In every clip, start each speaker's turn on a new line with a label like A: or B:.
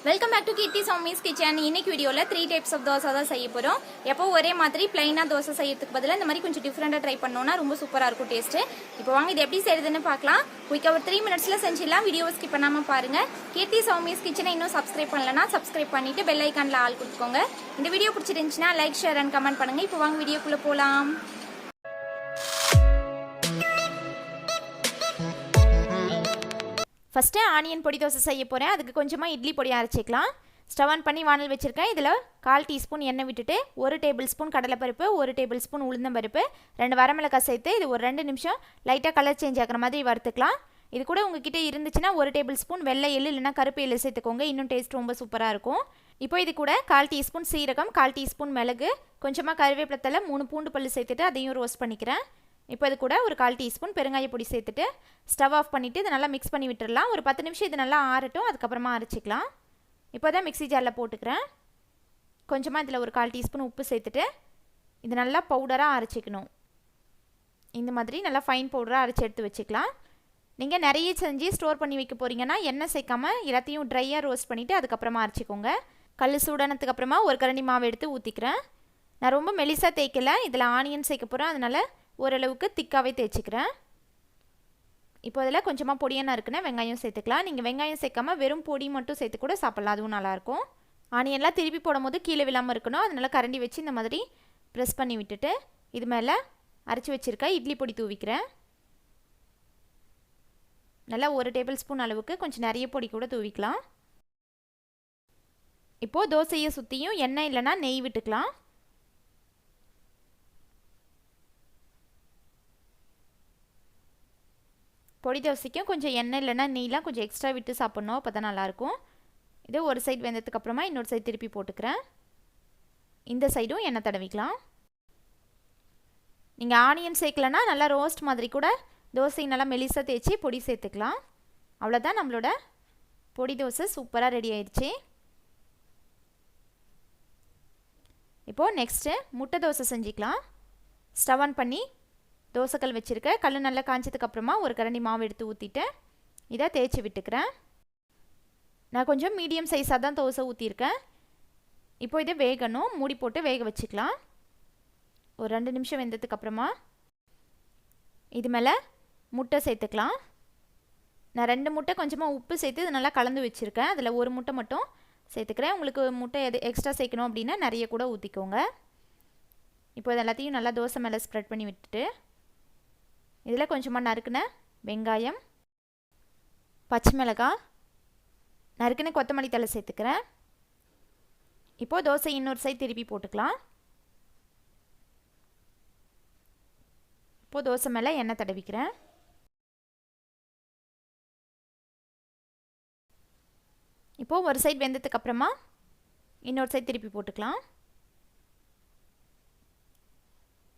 A: Welcome back to Keerthi Soumi's kitchen. இன்னைக்கு வீடியோவில் 3 types of dosa தான் செய்ய போகிறோம். எப்போ ஒரே மாதிரி பிளைனாக தோசை செய்யறதுக்கு பதிலாக இந்த மாதிரி கொஞ்சம் டிஃப்ரெண்டாக ட்ரை பண்ணோன்னா ரொம்ப சூப்பராக இருக்கும் டேஸ்ட்டு. இப்போ வாங்க இது எப்படி செய்யுதுன்னு பார்க்கலாம். குயிக்காக ஒரு 3 மினிட்ஸில் செஞ்சிடலாம். வீடியோ ஸ்கிப் பண்ணாமல் பாருங்கள். கீர்த்தி சௌமிஸ் கிச்சனை இன்னும் சப்ஸ்கிரைப் பண்ணலன்னா சப்ஸ்கிரைப் பண்ணிவிட்டு பெல் ஐக்கானில் ஆள் கொடுத்துக்கோங்க. இந்த வீடியோ பிடிச்சிருந்துச்சுன்னா லைக், ஷேர் அண்ட் கமெண்ட் பண்ணுங்கள். இப்போ வாங்க வீடியோக்குள்ளே போகலாம். ஃபஸ்ட்டு ஆனியன் பொடி தோசை செய்ய போகிறேன். அதுக்கு கொஞ்சமாக இட்லி பொடி அரைச்சிக்கலாம். ஸ்டவ் ஆன் பண்ணி வானல் வச்சுருக்கேன். இதில் 1/4 டீஸ்பூன் எண்ணெய் விட்டுட்டு 1 டேபிள் ஸ்பூன் கடலைப்பருப்பு, 1 டேபிள் ஸ்பூன் உளுந்தம்பருப்பு, 2 வரமிளகாய் சேர்த்து இது ஒரு 2 நிமிஷம் லைட்டாக கலர் சேஞ்ச் ஆகிற மாதிரி வறுத்துக்கலாம். இது கூட உங்ககிட்ட இருந்துச்சுன்னா 1 டேபிள் ஸ்பூன் வெள்ளை எள்ளு இல்லைனா கருப்பு எள்ளு சேர்த்துக்கோங்க. இன்னும் டேஸ்ட் ரொம்ப சூப்பராக இருக்கும். இப்போ இது கூட 1/4 டீஸ்பூன் சீரகம், 1/4 டீஸ்பூன் மிளகு, கொஞ்சமாக கருவேப்பிலை, 3 பூண்டு பல்லு சேர்த்துட்டு அதையும் ரோஸ்ட் பண்ணிக்கிறேன். இப்போ இது கூட ஒரு 1/4 டீஸ்பூன் பெருங்காய பொடி சேர்த்துட்டு ஸ்டவ் ஆஃப் பண்ணிவிட்டு இதை நல்லா மிக்ஸ் பண்ணி விட்டுடலாம். ஒரு 10 நிமிஷம் இது நல்லா ஆறட்டும், அதுக்கப்புறமா அரைச்சிக்கலாம். இப்போ தான் மிக்ஸி ஜாரில் போட்டுக்கிறேன். கொஞ்சமாக இதில் ஒரு 1/4 டீஸ்பூன் உப்பு சேர்த்துட்டு இது நல்லா பவுடராக அரைச்சிக்கணும். இந்த மாதிரி நல்லா ஃபைன் பவுடராக அரைச்சி எடுத்து வச்சுக்கலாம். நீங்கள் நிறைய செஞ்சு ஸ்டோர் பண்ணி வைக்க போகிறீங்கன்னா எண்ணெய் சேர்க்காமல் எல்லாத்தையும் ட்ரையாக ரோஸ்ட் பண்ணிவிட்டு அதுக்கப்புறமா அரைச்சிக்கோங்க. கல் சூடானதுக்கு அப்புறமா ஒரு கரண்டி மாவு எடுத்து ஊற்றிக்கிறேன். நான் ரொம்ப மெலிசாக தேய்க்கலை, இதில் ஆனியன் சேர்க்க போகிறேன், அதனால் ஓரளவுக்கு திக்காகவே தேய்ச்சிக்கிறேன். இப்போ அதில் கொஞ்சமாக பொடியாக இருக்குன்னா வெங்காயம் சேர்த்துக்கலாம். நீங்கள் வெங்காயம் சேர்க்காமல் வெறும் பொடி மட்டும் சேர்த்து கூட சாப்பிட்லாம், அதுவும் நல்லாயிருக்கும். ஆனியன்லாம் திருப்பி போடும்போது கீழே விழாமல் இருக்கணும், அதனால் கரண்டி வச்சு இந்த மாதிரி ப்ரெஸ் பண்ணி விட்டுட்டு இது மேலே அரைச்சி வச்சுருக்க இட்லி பொடி தூவிக்கிறேன். நல்லா 1 டேபிள் ஸ்பூன் அளவுக்கு கொஞ்சம் நிறைய பொடி கூட தூவிக்கலாம். இப்போது தோசையை சுற்றியும் எண்ணெய் இல்லைன்னா நெய் விட்டுக்கலாம். பொடி தோசைக்கும் கொஞ்சம் எண்ணெய் இல்லைன்னா நெய்லாம் கொஞ்சம் எக்ஸ்ட்ரா விட்டு சாப்பிட்ணும், அப்போ தான் நல்லாயிருக்கும். இது ஒரு சைடு வெந்ததுக்கப்புறமா இன்னொரு சைடு திருப்பி போட்டுக்கிறேன். இந்த சைடும் எண்ணெய் தடவிக்கலாம். நீங்கள் ஆனியன் சேர்க்கலன்னா நல்லா ரோஸ்ட் மாதிரி கூட தோசை நல்லா மெலிசாக தேய்ச்சி பொடி சேர்த்துக்கலாம். அவ்வளோதான், நம்மளோட பொடி தோசை சூப்பராக ரெடி ஆயிடுச்சு. இப்போது நெக்ஸ்ட்டு முட்டை தோசை செஞ்சுக்கலாம். ஸ்டவ் ஆன் பண்ணி தோசைக்கல் வச்சுருக்கேன். கல் நல்லா காய்ச்சதுக்கப்புறமா ஒரு கரண்டி மாவு எடுத்து ஊற்றிட்டு இதை தேய்ச்சி விட்டுக்கிறேன். நான் கொஞ்சம் மீடியம் சைஸாக தான் தோசை ஊற்றிருக்கேன். இப்போ இதை வேகணும், மூடி போட்டு வேக வச்சுக்கலாம். ஒரு 2 நிமிஷம் வெந்ததுக்கப்புறமா இது மேலே முட்டை சேர்த்துக்கலாம். நான் 2 முட்டை கொஞ்சமாக உப்பு சேர்த்து இது நல்லா கலந்து வச்சுருக்கேன். அதில் ஒரு முட்டை மட்டும் சேர்த்துக்கிறேன். உங்களுக்கு முட்டை எது எக்ஸ்ட்ரா சேர்க்கணும் அப்படின்னா நிறைய கூட ஊற்றிக்கோங்க. இப்போ இது எல்லாத்தையும் நல்லா தோசை மேலே ஸ்ப்ரெட் பண்ணி விட்டுட்டு இதில் கொஞ்சமாக நறுக்குன வெங்காயம், பச்சை மிளகாய், நறுக்குன கொத்தமல்லி தழை சேர்த்துக்கிறேன். இப்போது தோசை இன்னொரு சைடு திருப்பி போட்டுக்கலாம். இப்போது தோசை மேலே எண்ணெய் தடவிக்கிறேன். இப்போது ஒரு சைடு வெந்ததுக்கப்புறமா இன்னொரு சைடு திருப்பி போட்டுக்கலாம்.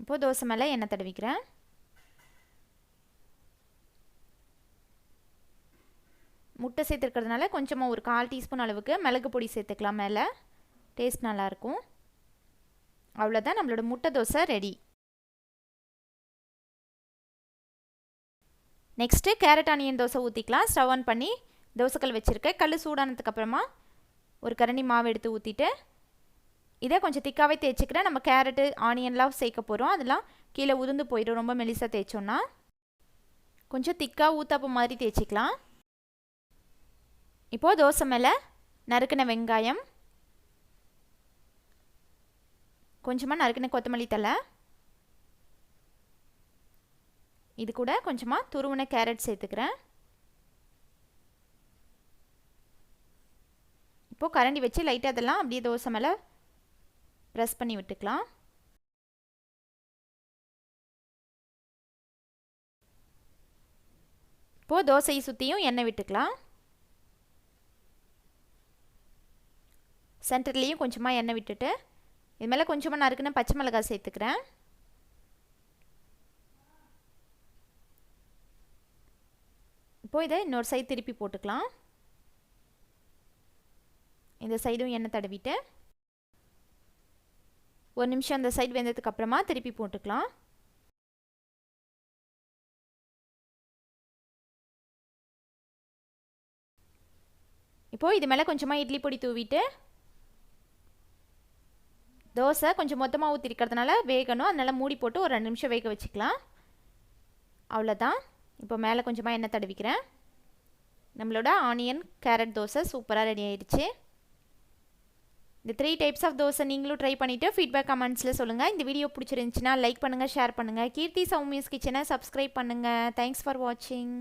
A: இப்போது தோசை மேலே எண்ணெய் தடவிக்கிறேன். முட்டை சேர்த்துருக்கிறதுனால கொஞ்சமாக ஒரு 1/4 டீஸ்பூன் அளவுக்கு மிளகு பொடி சேர்த்துக்கலாம். மேலே டேஸ்ட் நல்லாயிருக்கும். அவ்வளோதான், நம்மளோட முட்டை dosa ready. Next carrot onion dosa ஊற்றிக்கலாம். ஸ்டவ் ஆன் பண்ணி தோசைக்கல் வச்சுருக்கேன். கல் சூடானதுக்கப்புறமா ஒரு கரண்டி மாவு எடுத்து ஊற்றிட்டு இதை கொஞ்சம் திக்காகவே தேய்ச்சிக்கிறேன். நம்ம கேரட்டு ஆனியன்லாம் சேர்க்க போகிறோம், அதெல்லாம் கீழே உதிர்ந்து போயிடும் ரொம்ப மெலிசாக தேய்ச்சோன்னா. கொஞ்சம் திக்காக ஊத்தாப்பு மாதிரி தேய்ச்சிக்கலாம். இப்போது தோசை மேலே நறுக்கின வெங்காயம், கொஞ்சமாக நறுக்கின கொத்தமல்லி தழை, இது கூட கொஞ்சமாக துருவின கேரட் சேர்த்துக்கிறேன். இப்போது கரண்டி வச்சு லைட்டாக அதெல்லாம் அப்படியே தோசை மேலே ப்ரெஸ் பண்ணி விட்டுக்கலாம். இப்போது தோசையை சுற்றியும் எண்ணெய் விட்டுக்கலாம். சென்டர்லேயும் கொஞ்சமாக எண்ணெய் விட்டுட்டு இது மேலே கொஞ்சமாக நறுக்குன பச்சை மிளகாய் சேர்த்துக்கிறேன். இப்போது இதை இன்னொரு சைடு திருப்பி போட்டுக்கலாம். இந்த சைடும் எண்ணெய் தடவிட்டு 1 நிமிஷம் அந்த சைடு வெந்ததுக்கப்புறமா திருப்பி போட்டுக்கலாம். இப்போது இது மேலே கொஞ்சமாக இட்லி பொடி தூவிட்டு தோசை கொஞ்சம் மொத்தமாக ஊற்றிருக்கிறதுனால வேகணும், அதனால் மூடி போட்டு ஒரு 2 நிமிஷம் வேக வச்சுக்கலாம். அவ்வளோதான். இப்போ மேலே கொஞ்சமாக எண்ணெய் தடவிக்கிறேன். நம்மளோட ஆனியன் கேரட் தோசை சூப்பராக ரெடி ஆயிடுச்சு. இந்த 3 டைப்ஸ் ஆஃப் தோசை நீங்களும் ட்ரை பண்ணிவிட்டு ஃபீட்பேக் கமெண்ட்ஸில் சொல்லுங்கள். இந்த வீடியோ பிடிச்சிருந்துச்சின்னா லைக் பண்ணுங்கள், ஷேர் பண்ணுங்கள். கீர்த்தி சௌமியஸ் கிச்சனை சப்ஸ்கிரைப் பண்ணுங்கள். தேங்க்ஸ் ஃபார் வாட்சிங்.